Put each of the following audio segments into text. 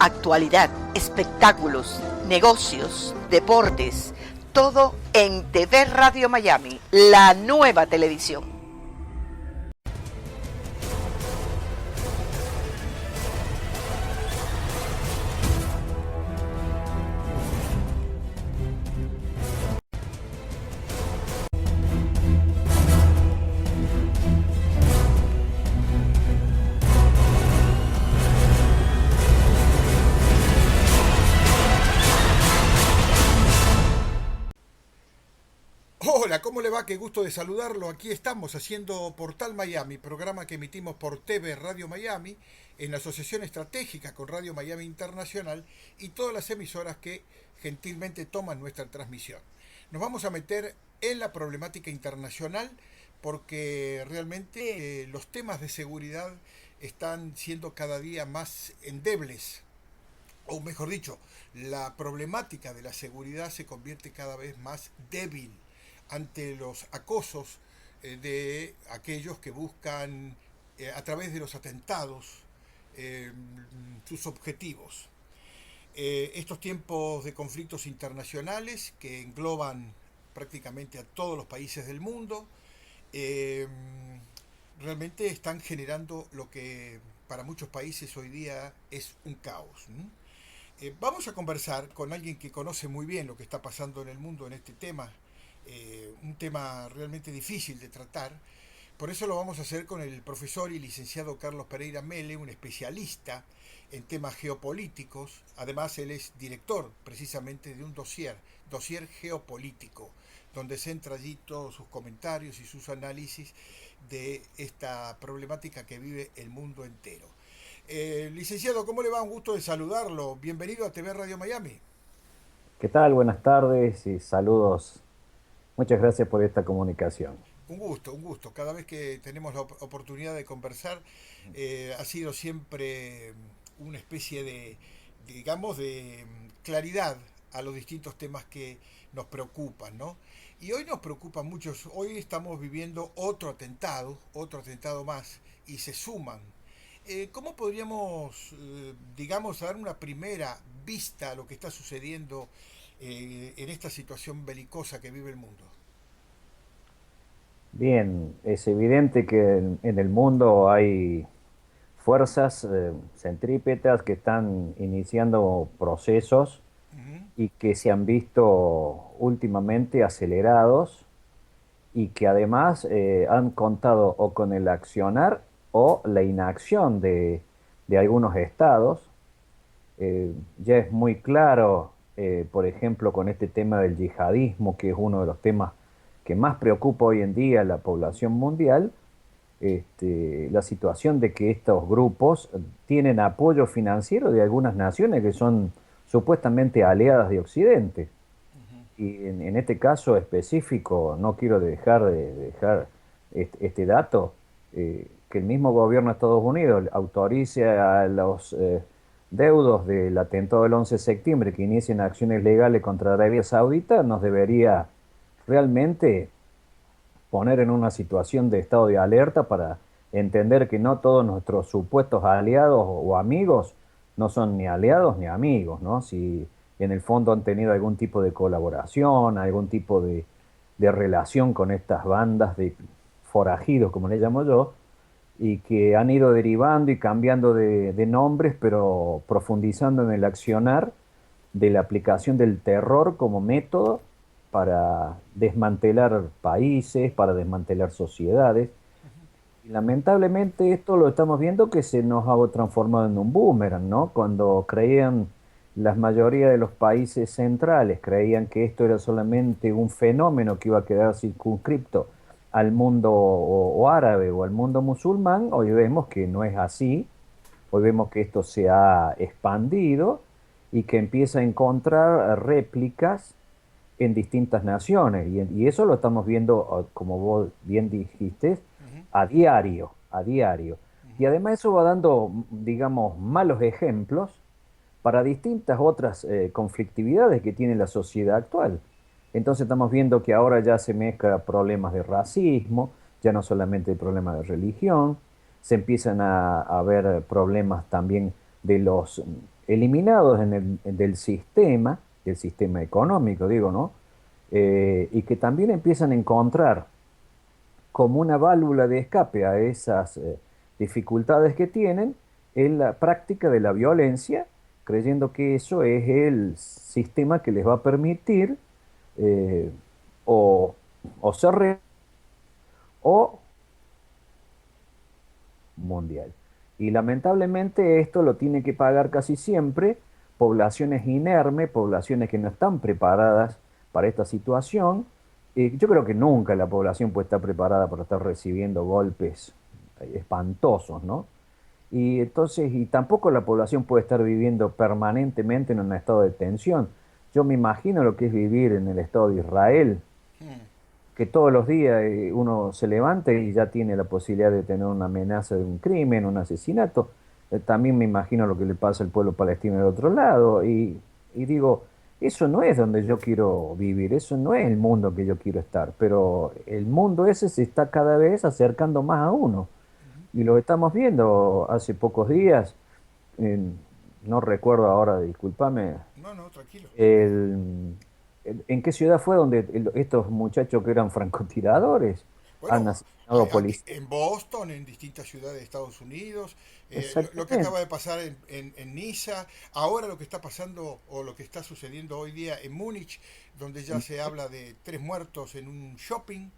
Actualidad, espectáculos, negocios, deportes, todo en TV Radio Miami, la nueva televisión. Hola, ¿cómo le va? Qué gusto de saludarlo. Aquí estamos haciendo Portal Miami, programa que emitimos por TV Radio Miami, en asociación estratégica con Radio Miami Internacional y todas las emisoras que gentilmente toman nuestra transmisión. Nos vamos a meter en la problemática internacional porque realmente los temas de seguridad están siendo cada día más endebles, o mejor dicho, la problemática de la seguridad se convierte cada vez más débil ante los acosos de aquellos que buscan a través de los atentados eh, sus objetivos. Estos tiempos de conflictos internacionales que engloban prácticamente a todos los países del mundo eh, realmente están generando lo que para muchos países hoy día es un caos, ¿no? Vamos a conversar con alguien que conoce muy bien lo que está pasando en el mundo en este tema, un tema realmente difícil de tratar. Por eso lo vamos a hacer con el profesor y licenciado Carlos Pereira Mele, un especialista en temas geopolíticos. Además, él es director precisamente de un dossier geopolítico, donde centra allí todos sus comentarios y sus análisis de esta problemática que vive el mundo entero. Licenciado, ¿cómo le va? Un gusto de saludarlo. Bienvenido a TV Radio Miami. ¿Qué tal? Buenas tardes y saludos. Muchas gracias por esta comunicación. Un gusto, un gusto. Cada vez que tenemos la oportunidad de conversar, ha sido siempre una especie de, digamos, de claridad a los distintos temas que nos preocupan, ¿no? Y hoy nos preocupa mucho, hoy estamos viviendo otro atentado más, y se suman. ¿Cómo podríamos, digamos, dar una primera vista a lo que está sucediendo en esta situación belicosa que vive el mundo? Bien, es evidente que en el mundo hay fuerzas centrípetas que están iniciando procesos Ujú. y que se han visto últimamente acelerados y que además han contado o con el accionar o la inacción de algunos estados. Ya es muy claro, por ejemplo, con este tema del yihadismo, que es uno de los temas que más preocupa hoy en día a la población mundial, la situación de que estos grupos tienen apoyo financiero de algunas naciones que son supuestamente aliadas de Occidente. Y en este caso específico, no quiero dejar este dato, que el mismo gobierno de Estados Unidos autorice a los deudos del atentado del 11 de septiembre que inicien acciones legales contra Arabia Saudita, nos debería realmente poner en una situación de estado de alerta para entender que no todos nuestros supuestos aliados o amigos no son ni aliados ni amigos, ¿no? Si en el fondo han tenido algún tipo de colaboración, algún tipo de relación con estas bandas de forajidos, como le llamo yo, y que han ido derivando y cambiando de nombres, pero profundizando en el accionar de la aplicación del terror como método para desmantelar países, para desmantelar sociedades. Y lamentablemente esto lo estamos viendo que se nos ha transformado en un boomerang, ¿no? Cuando creían la mayoría de los países centrales, creían que esto era solamente un fenómeno que iba a quedar circunscripto al mundo o árabe o al mundo musulmán, hoy vemos que no es así, hoy vemos que esto se ha expandido y que empieza a encontrar réplicas en distintas naciones. Y eso lo estamos viendo, como vos bien dijiste, Ujú. a diario, a diario. Y además eso va dando, digamos, malos ejemplos para distintas otras conflictividades que tiene la sociedad actual. Entonces estamos viendo que ahora ya se mezcla problemas de racismo, ya no solamente problemas de religión, se empiezan a ver problemas también de los eliminados del sistema económico, digo, ¿no? Y que también empiezan a encontrar como una válvula de escape a esas dificultades que tienen en la práctica de la violencia, creyendo que eso es el sistema que les va a permitir eh, o, o ser o mundial. Y lamentablemente esto lo tiene que pagar casi siempre poblaciones inermes, poblaciones que no están preparadas para esta situación. Yo creo que nunca la población puede estar preparada para estar recibiendo golpes espantosos, ¿no? Y entonces, y tampoco la población puede estar viviendo permanentemente en un estado de tensión. Yo me imagino lo que es vivir en el Estado de Israel, Mm. que todos los días uno se levanta y ya tiene la posibilidad de tener una amenaza de un crimen, un asesinato. También me imagino lo que le pasa al pueblo palestino del otro lado. Y digo, eso no es donde yo quiero vivir, eso no es el mundo que yo quiero estar, pero el mundo ese se está cada vez acercando más a uno. Y lo estamos viendo hace pocos días, en- no recuerdo ahora, discúlpame, No, no, tranquilo. ¿en qué ciudad fue donde estos muchachos que eran francotiradores han Bueno, asesinado aquí policías? en Boston, en distintas ciudades de Estados Unidos, lo que Exactamente. acaba de pasar en Niza, ahora lo que está pasando o lo que está sucediendo hoy día en Múnich, donde ya se habla de 3 muertos en un shopping.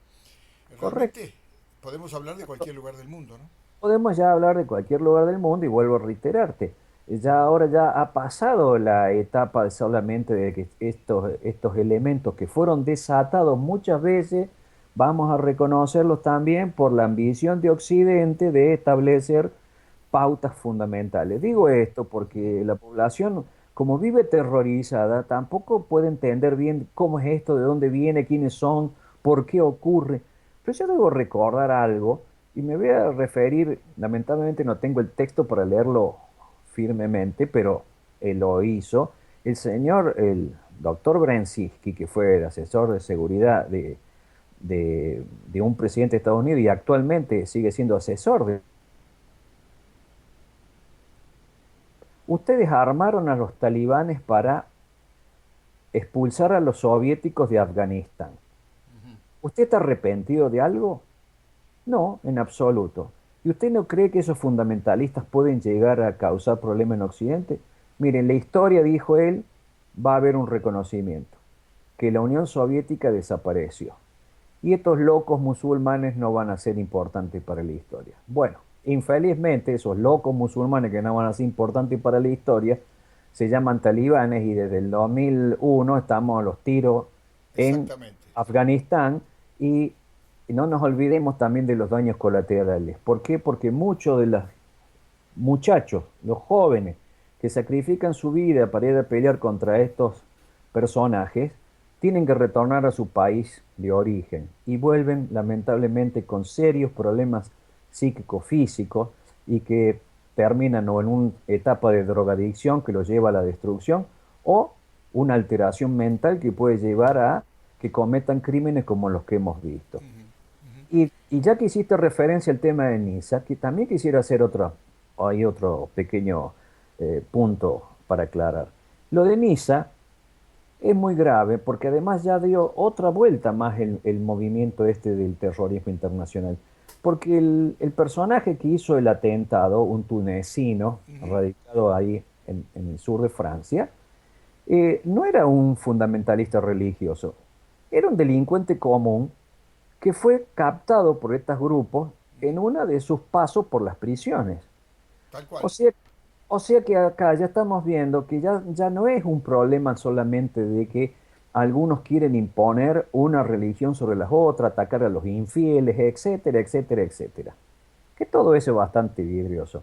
Correcto. Realmente podemos hablar de cualquier lugar del mundo, ¿no? Podemos ya hablar de cualquier lugar del mundo y vuelvo a reiterarte. Ya ahora ya ha pasado la etapa de solamente de que estos elementos que fueron desatados muchas veces, vamos a reconocerlos también por la ambición de Occidente de establecer pautas fundamentales. Digo esto porque la población, como vive terrorizada, tampoco puede entender bien cómo es esto, de dónde viene, quiénes son, por qué ocurre. Pero yo debo recordar algo y me voy a referir, lamentablemente no tengo el texto para leerlo firmemente, pero él lo hizo. El doctor Brzezinski, que fue el asesor de seguridad de un presidente de Estados Unidos y actualmente sigue siendo asesor de... Ustedes armaron a los talibanes para expulsar a los soviéticos de Afganistán. ¿Usted está arrepentido de algo? No, en absoluto. ¿Y usted no cree que esos fundamentalistas pueden llegar a causar problemas en Occidente? Miren, la historia, dijo él, va a haber un reconocimiento, que la Unión Soviética desapareció. Y estos locos musulmanes no van a ser importantes para la historia. Bueno, infelizmente esos locos musulmanes que no van a ser importantes para la historia se llaman talibanes y desde el 2001 estamos a los tiros en Exactamente. Afganistán y no nos olvidemos también de los daños colaterales. ¿Por qué? Porque muchos de los muchachos, los jóvenes que sacrifican su vida para ir a pelear contra estos personajes, tienen que retornar a su país de origen y vuelven lamentablemente con serios problemas psíquico-físicos y que terminan o en una etapa de drogadicción que los lleva a la destrucción o una alteración mental que puede llevar a que cometan crímenes como los que hemos visto. Y ya que hiciste referencia al tema de Niza, que también quisiera hacer hay otro pequeño punto para aclarar. Lo de Niza es muy grave porque además ya dio otra vuelta más el movimiento este del terrorismo internacional. Porque el personaje que hizo el atentado, un tunecino Ujú. radicado ahí en el sur de Francia, no era un fundamentalista religioso, era un delincuente común que fue captado por estos grupos en uno de sus pasos por las prisiones. Tal O cual. sea, o sea que acá ya estamos viendo que ya no es un problema solamente de que algunos quieren imponer una religión sobre las otras, atacar a los infieles, etcétera, etcétera, etcétera. Que todo eso es bastante vidrioso.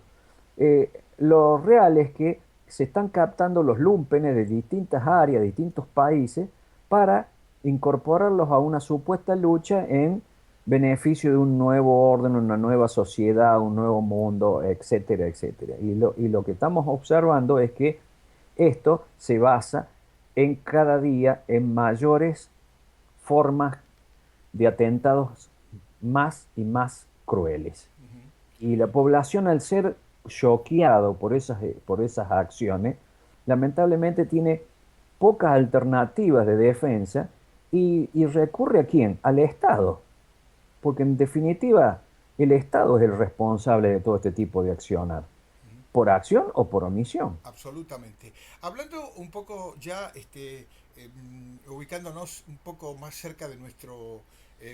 Lo real es que se están captando los lúmpenes de distintas áreas, de distintos países, para incorporarlos a una supuesta lucha en beneficio de un nuevo orden, una nueva sociedad, un nuevo mundo, etcétera, etcétera. Y lo que estamos observando es que esto se basa en cada día en mayores formas de atentados más y más crueles. Y la población, al ser choqueado por esas acciones, lamentablemente tiene pocas alternativas de defensa y recurre ¿a quién? Al Estado, porque en definitiva el Estado es el responsable de todo este tipo de accionar, por acción o por omisión. Absolutamente. Hablando un poco ya, ubicándonos un poco más cerca de nuestro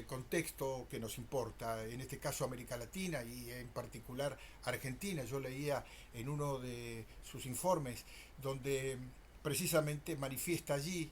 contexto que nos importa, en este caso América Latina y en particular Argentina. Yo leía en uno de sus informes donde precisamente manifiesta allí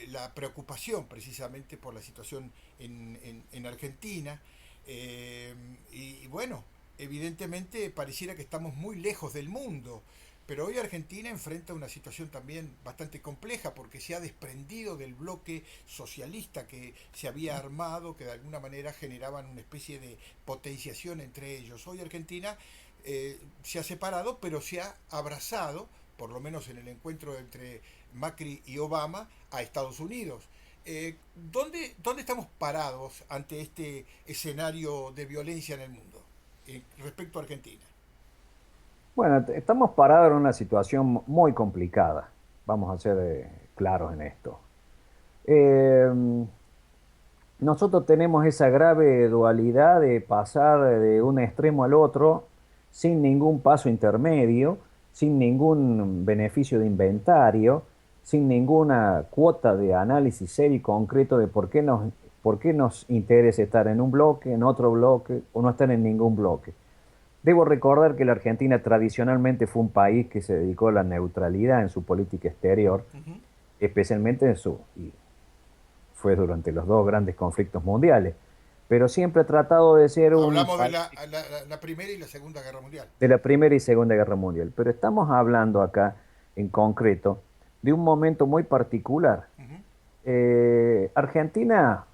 la preocupación precisamente por la situación en Argentina. Y bueno, evidentemente pareciera que estamos muy lejos del mundo, pero hoy Argentina enfrenta una situación también bastante compleja porque se ha desprendido del bloque socialista que se había armado, que de alguna manera generaban una especie de potenciación entre ellos. Hoy Argentina se ha separado, pero se ha abrazado, por lo menos en el encuentro entre Macri y Obama, a Estados Unidos. ¿Dónde estamos parados ante este escenario de violencia en el mundo respecto a Argentina? Bueno, estamos parados en una situación muy complicada, vamos a ser claros en esto. Eh, Nosotros tenemos esa grave dualidad de pasar de un extremo al otro sin ningún paso intermedio, sin ningún beneficio de inventario, sin ninguna cuota de análisis serio y concreto de por qué nos interesa estar en un bloque, en otro bloque o no estar en ningún bloque. Debo recordar que la Argentina tradicionalmente fue un país que se dedicó a la neutralidad en su política exterior, Ujú. especialmente y fue durante los dos grandes conflictos mundiales, pero siempre ha tratado de ser un Hablamos de país la Primera y la Segunda Guerra Mundial. de la Primera y Segunda Guerra Mundial. Pero estamos hablando acá, en concreto, de un momento muy particular. Ujú. Argentina,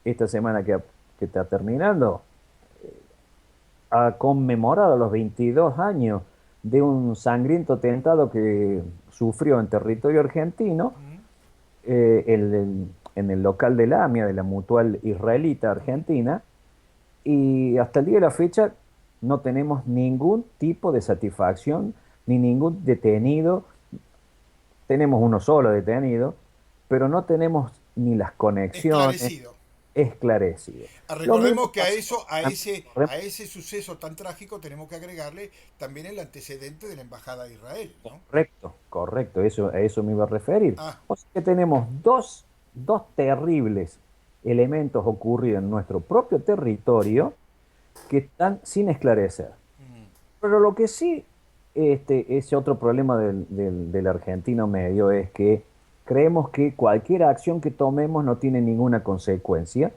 esta semana que está terminando, ha conmemorado los 22 años de un sangriento atentado que sufrió en territorio argentino, Ujú. en el local de la AMIA, de la Mutual Israelita Ujú. Argentina, y hasta el día de la fecha no tenemos ningún tipo de satisfacción, ni ningún detenido. Tenemos uno solo detenido, pero no tenemos ni las conexiones Esclarecido. esclarecidas. Lo mismo Recordemos que a pasó eso, también. a ese suceso tan trágico tenemos que agregarle también el antecedente de la Embajada de Israel, ¿no? Correcto, correcto, a eso me iba a referir. Ah, O sea que tenemos dos terribles elementos ocurridos en nuestro propio territorio que están sin esclarecer. mm, Pero lo que sí, ese otro problema del argentino medio es que creemos que cualquier acción que tomemos no tiene ninguna consecuencia.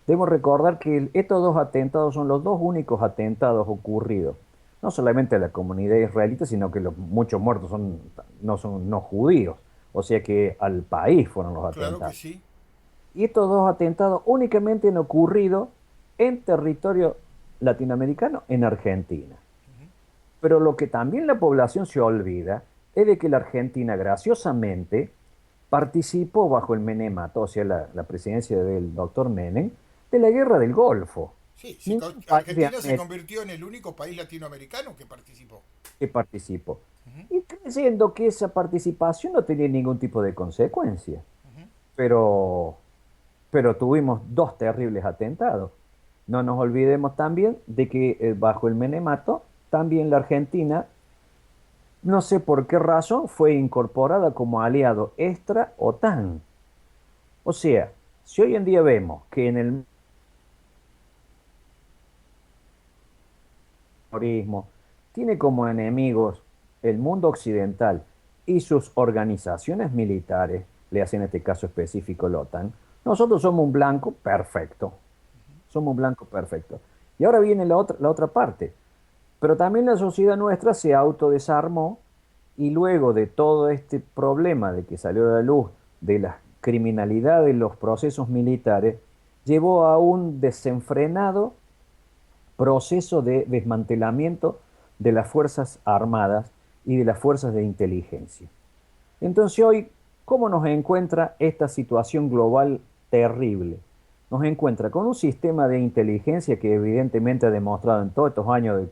Debemos recordar que estos dos atentados son los dos únicos atentados ocurridos, no solamente a la comunidad israelita, sino que los muchos muertos son no judíos, o sea que al país fueron los claro que atentados. sí. Y estos dos atentados únicamente han ocurrido en territorio latinoamericano, en Argentina. Pero lo que también la población se olvida es de que la Argentina, graciosamente, participó bajo el menemato, o sea, la presidencia del doctor Menem, de la guerra del Golfo. Sí, Ningún país de Argentina se América convirtió en el único país latinoamericano que participó. que participó. Ujú. Y creyendo que esa participación no tenía ningún tipo de consecuencia. Ujú. Pero, pero tuvimos dos terribles atentados. No nos olvidemos también de que bajo el menemato, también la Argentina, no sé por qué razón, fue incorporada como aliado extra OTAN. O sea, si hoy en día vemos que en el terrorismo tiene como enemigos el mundo occidental y sus organizaciones militares, le hacen este caso específico la OTAN, nosotros somos un blanco perfecto. Somos un blanco perfecto. Y ahora viene la otra parte. Pero también la sociedad nuestra se autodesarmó y luego de todo este problema de que salió a la luz de la criminalidad de los procesos militares, llevó a un desenfrenado proceso de desmantelamiento de las Fuerzas Armadas y de las fuerzas de inteligencia. Entonces hoy, ¿cómo nos encuentra esta situación global terrible? Nos encuentra con un sistema de inteligencia que evidentemente ha demostrado en todos estos años,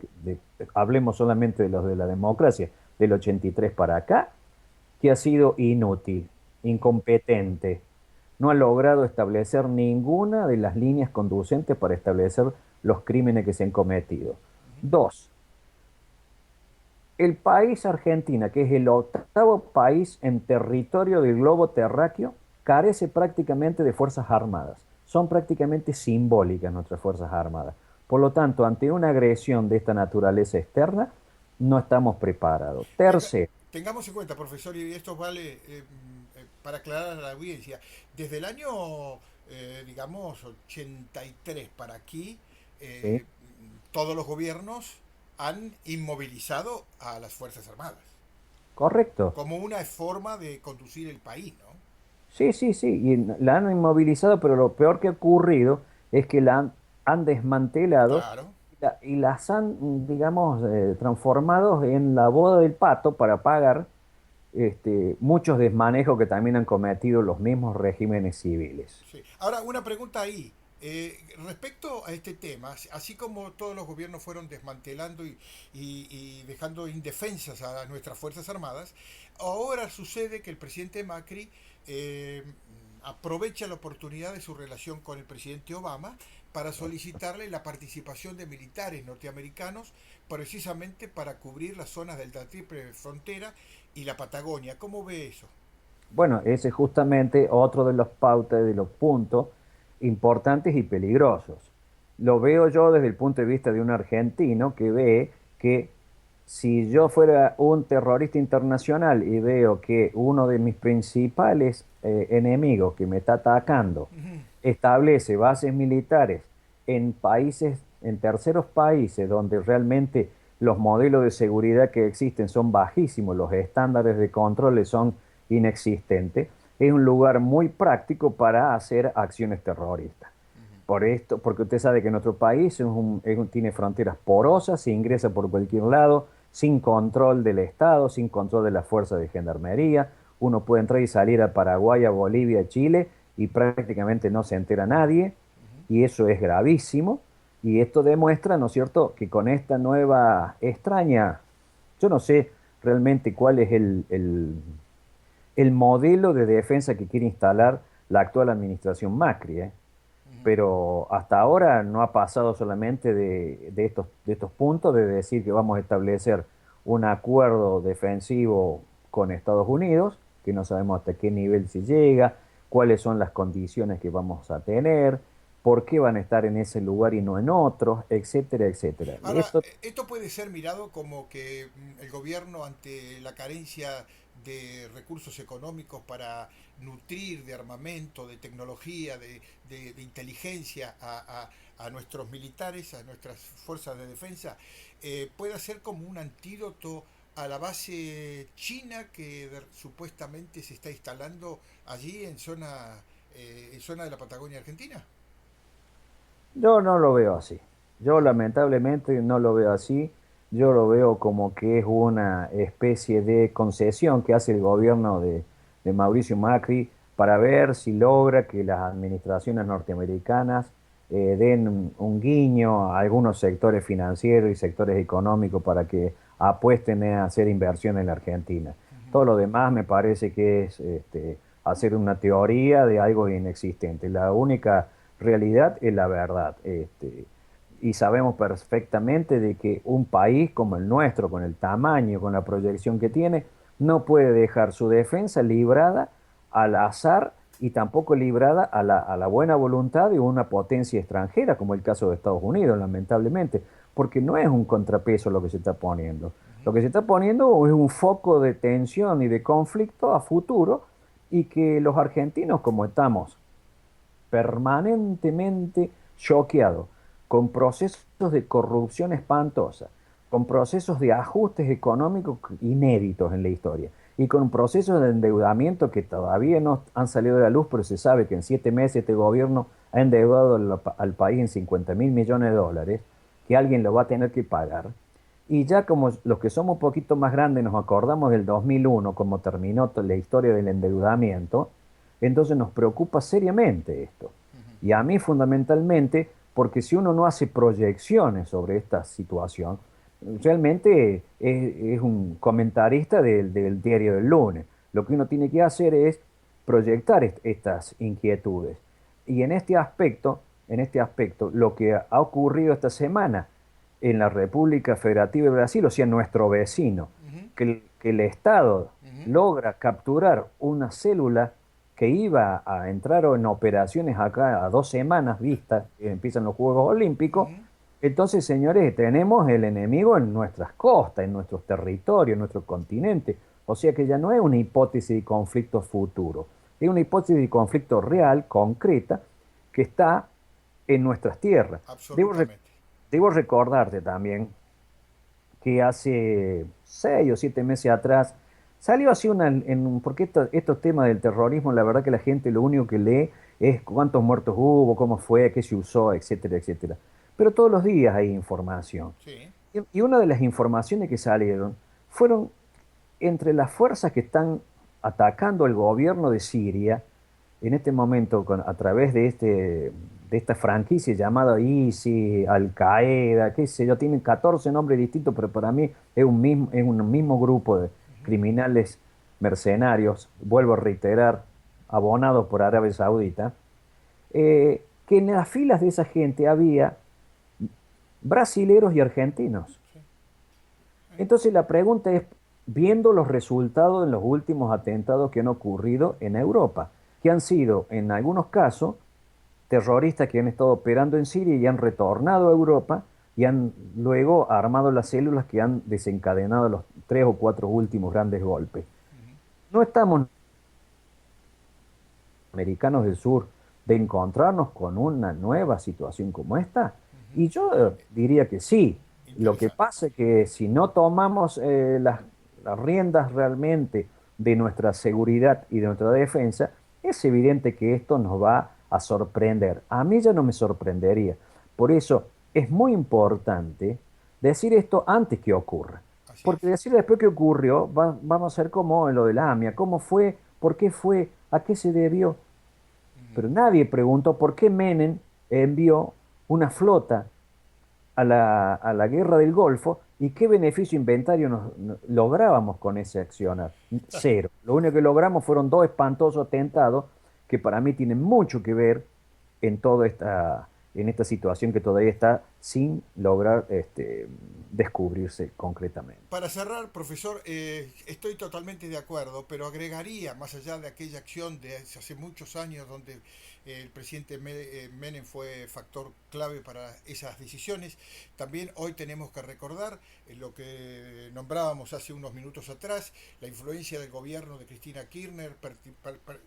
hablemos solamente de los de la democracia, del 83 para acá, que ha sido inútil, incompetente. No ha logrado establecer ninguna de las líneas conducentes para establecer los crímenes que se han cometido. Dos, el país Argentina, que es el octavo país en territorio del globo terráqueo, carece prácticamente de fuerzas armadas. Son prácticamente simbólicas nuestras fuerzas armadas. Por lo tanto, ante una agresión de esta naturaleza externa, no estamos preparados. Tercero, Tengamos en cuenta, profesor, y esto vale para aclarar a la audiencia, desde el año, digamos, 83 para aquí, ¿sí? eh, todos los gobiernos han inmovilizado a las Fuerzas Armadas, Correcto. como una forma de conducir el país, ¿no? Sí, sí, sí, y la han inmovilizado, pero lo peor que ha ocurrido es que han desmantelado Claro. y las han, digamos, transformado en la boda del pato para pagar muchos desmanejos que también han cometido los mismos regímenes civiles. Sí. Ahora, una pregunta ahí. Respecto a este tema, así como todos los gobiernos fueron desmantelando y dejando indefensas a nuestras Fuerzas Armadas, ahora sucede que el presidente Macri eh, aprovecha la oportunidad de su relación con el presidente Obama para solicitarle la participación de militares norteamericanos precisamente para cubrir las zonas de la triple frontera y la Patagonia. ¿Cómo ve eso? Bueno, ese es justamente otro de los pautas, de los puntos importantes y peligrosos. Lo veo yo desde el punto de vista de un argentino que ve que si yo fuera un terrorista internacional y veo que uno de mis principales enemigos que me está atacando establece bases militares en países, en terceros países donde realmente los modelos de seguridad que existen son bajísimos, los estándares de control son inexistentes, es un lugar muy práctico para hacer acciones terroristas. Por esto, porque usted sabe que nuestro país tiene fronteras porosas, se ingresa por cualquier lado, sin control del Estado, sin control de las fuerzas de gendarmería. Uno puede entrar y salir a Paraguay, a Bolivia, a Chile, y prácticamente no se entera nadie, y eso es gravísimo. Y esto demuestra, ¿no es cierto?, que con esta nueva extraña, yo no sé realmente cuál es el modelo de defensa que quiere instalar la actual administración Macri, ¿eh? Pero hasta ahora no ha pasado solamente de estos puntos de decir que vamos a establecer un acuerdo defensivo con Estados Unidos, que no sabemos hasta qué nivel se llega, cuáles son las condiciones que vamos a tener, por qué van a estar en ese lugar y no en otros, etcétera, etcétera. Ahora, Esto, esto puede ser mirado como que el gobierno, ante la carencia de recursos económicos para nutrir de armamento, de tecnología, de inteligencia a nuestros militares, a nuestras fuerzas de defensa, pueda ser como un antídoto a la base china que supuestamente se está instalando allí en zona de la Patagonia Argentina. yo no lo veo así. Yo lamentablemente no lo veo así. Yo lo veo como que es una especie de concesión que hace el gobierno de Mauricio Macri para ver si logra que las administraciones norteamericanas den un guiño a algunos sectores financieros y sectores económicos para que apuesten a hacer inversión en la Argentina. Todo lo demás me parece que es hacer una teoría de algo inexistente. La única realidad es la verdad. Y sabemos perfectamente de que un país como el nuestro, con el tamaño, con la proyección que tiene, no puede dejar su defensa librada al azar y tampoco librada a la buena voluntad de una potencia extranjera, como el caso de Estados Unidos, lamentablemente, porque no es un contrapeso lo que se está poniendo. Lo que se está poniendo es un foco de tensión y de conflicto a futuro y que los argentinos, como estamos permanentemente choqueados, con procesos de corrupción espantosa, con procesos de ajustes económicos inéditos en la historia y con procesos de endeudamiento que todavía no han salido de la luz, pero se sabe que en 7 meses este gobierno ha endeudado al país en 50.000 millones de dólares, que alguien lo va a tener que pagar. Y ya como los que somos un poquito más grandes nos acordamos del 2001, como terminó la historia del endeudamiento, entonces nos preocupa seriamente esto. Y a mí fundamentalmente, porque si uno no hace proyecciones sobre esta situación, realmente es un comentarista del diario del lunes. Lo que uno tiene que hacer es proyectar estas inquietudes. Y en este aspecto, lo que ha ocurrido esta semana en la República Federativa de Brasil, o sea, nuestro vecino, Ujú, que el Estado ujú, logra capturar una célula que iba a entrar en operaciones acá a 2 semanas vistas, que empiezan los Juegos Olímpicos. ujú. Entonces, señores, tenemos el enemigo en nuestras costas, en nuestros territorios, en nuestro continente. O sea que ya no es una hipótesis de conflicto futuro, es una hipótesis de conflicto real, concreta, que está en nuestras tierras. Debo, re- Absolutamente. debo recordarte también que hace 6 o 7 meses atrás salió así porque estos temas del terrorismo, la verdad que la gente lo único que lee es cuántos muertos hubo, cómo fue, qué se usó, etcétera, etcétera. Pero todos los días hay información. Sí. Y una de las informaciones que salieron fueron entre las fuerzas que están atacando al gobierno de Siria en este momento a través de esta franquicia llamada ISIS, Al Qaeda, qué sé yo, tienen 14 nombres distintos, pero para mí es un mismo grupo de criminales mercenarios, vuelvo a reiterar, abonados por Arabia Saudita, que en las filas de esa gente había brasileros y argentinos. Sí. Entonces la pregunta es, viendo los resultados de los últimos atentados que han ocurrido en Europa, que han sido en algunos casos terroristas que han estado operando en Siria y han retornado a Europa y han luego armado las células que han desencadenado los 3 o 4 últimos grandes golpes. No estamos americanos del sur de encontrarnos con una nueva situación como esta? Y yo diría que sí. Lo que Interesante. pasa es que si no tomamos las riendas realmente de nuestra seguridad y de nuestra defensa, es evidente que esto nos va a sorprender. A mí ya no me sorprendería. Por eso es muy importante decir esto antes que ocurra. Así Porque es. decir después que ocurrió, vamos a ser como en lo de la AMIA. ¿Cómo fue? ¿Por qué fue? ¿A qué se debió? Ujú. Pero nadie preguntó por qué Menem envió una flota a la guerra del Golfo y qué beneficio inventario lográbamos con ese accionar. Cero. Lo único que logramos fueron 2 espantosos atentados que para mí tienen mucho que ver en en esta situación que todavía está sin lograr descubrirse concretamente. Para cerrar, profesor, estoy totalmente de acuerdo, pero agregaría, más allá de aquella acción de hace muchos años donde el presidente Menem fue factor clave para esas decisiones, también hoy tenemos que recordar lo que nombrábamos hace unos minutos atrás, la influencia del gobierno de Cristina Kirchner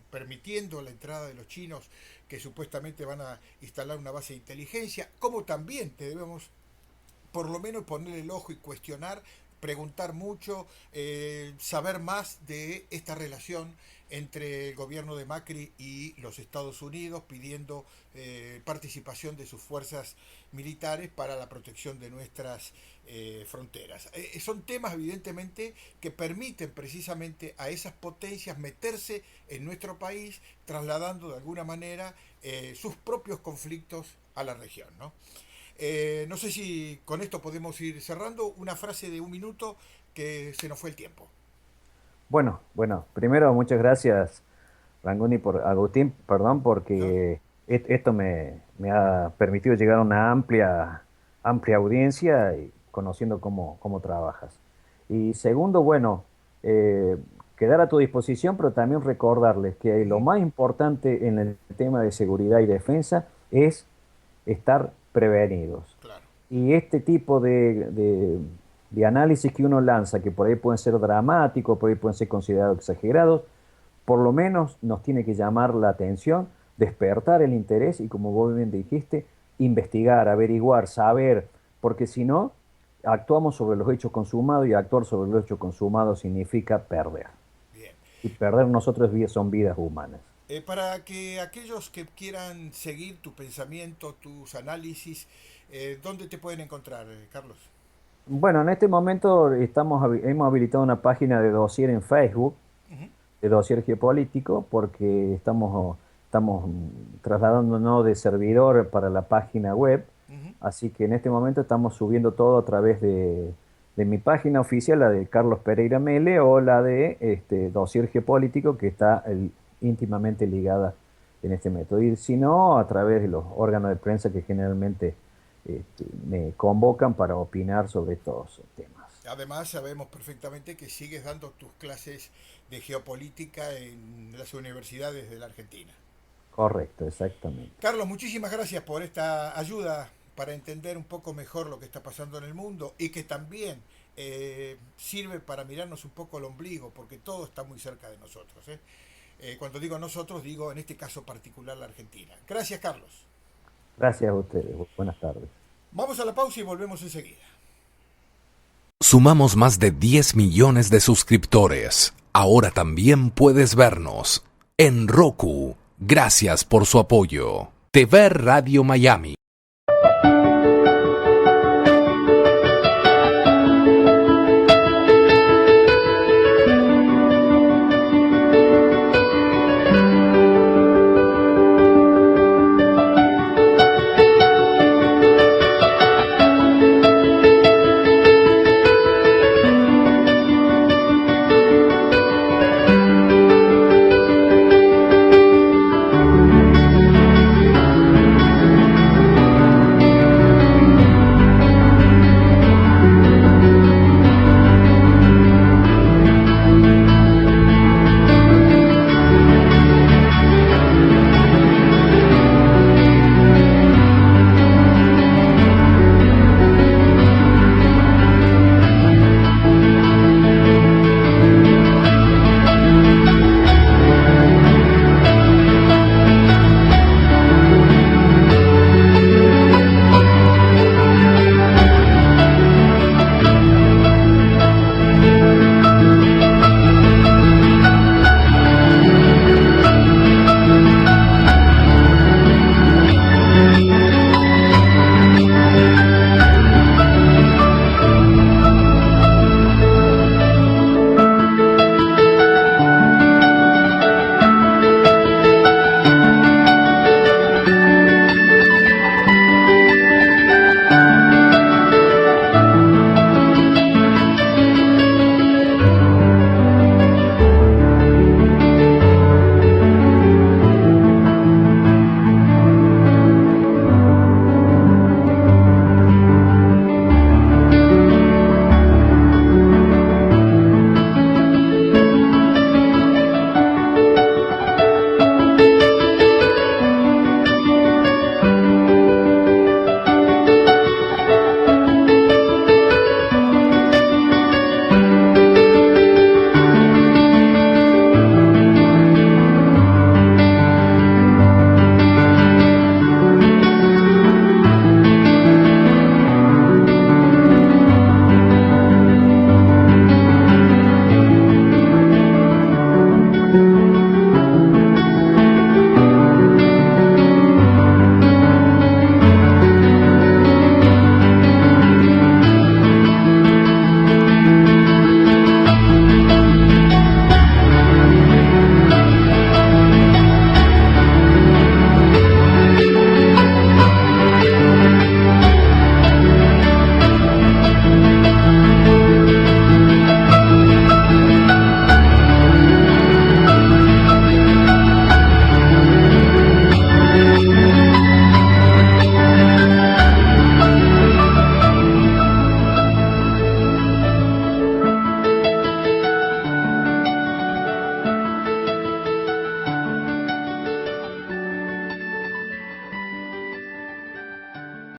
permitiendo la entrada de los chinos que supuestamente van a instalar una base de inteligencia, como también debemos por lo menos poner el ojo y cuestionar, preguntar mucho, saber más de esta relación entre el gobierno de Macri y los Estados Unidos, pidiendo participación de sus fuerzas militares para la protección de nuestras fronteras. Son temas, evidentemente, que permiten precisamente a esas potencias meterse en nuestro país, trasladando de alguna manera sus propios conflictos a la región, ¿no? No sé si con esto podemos ir cerrando. Una frase de un minuto que se nos fue el tiempo. Bueno, primero muchas gracias, Agustín, perdón, ¿No? porque esto me ha permitido llegar a una amplia audiencia y conociendo cómo trabajas. Y segundo, bueno, eh, quedar a tu disposición, pero también recordarles que lo Ujú, más importante en el tema de seguridad y defensa es estar prevenidos. claro. Y este tipo de análisis que uno lanza, que por ahí pueden ser dramáticos, por ahí pueden ser considerados exagerados, por lo menos nos tiene que llamar la atención, despertar el interés y, como vos bien dijiste, investigar, averiguar, saber, porque si no, actuamos sobre los hechos consumados y actuar sobre los hechos consumados significa perder. Bien. Y perder nosotros son vidas humanas. Para que aquellos que quieran seguir tu pensamiento, tus análisis, ¿dónde te pueden encontrar, Carlos? Bueno, en este momento hemos habilitado una página de dossier en Facebook, Ujú, de dossier geopolítico, porque estamos trasladándonos de servidor para la página web, ujú. así que en este momento estamos subiendo todo a través de mi página oficial, la de Carlos Pereira Mele, o la de Dossier Geopolítico, que está íntimamente ligada en este método. Y si no, a través de los órganos de prensa que generalmente me convocan para opinar sobre estos temas. Además, sabemos perfectamente que sigues dando tus clases de geopolítica en las universidades de la Argentina. Correcto, exactamente. Carlos, muchísimas gracias por esta ayuda para entender un poco mejor lo que está pasando en el mundo y que también sirve para mirarnos un poco el ombligo, porque todo está muy cerca de nosotros. Cuando digo nosotros, digo en este caso particular la Argentina. Gracias, Carlos. Gracias a ustedes. Buenas tardes. Vamos a la pausa y volvemos enseguida. Sumamos más de 10 millones de suscriptores. Ahora también puedes vernos en Roku. Gracias por su apoyo. TV Radio Miami.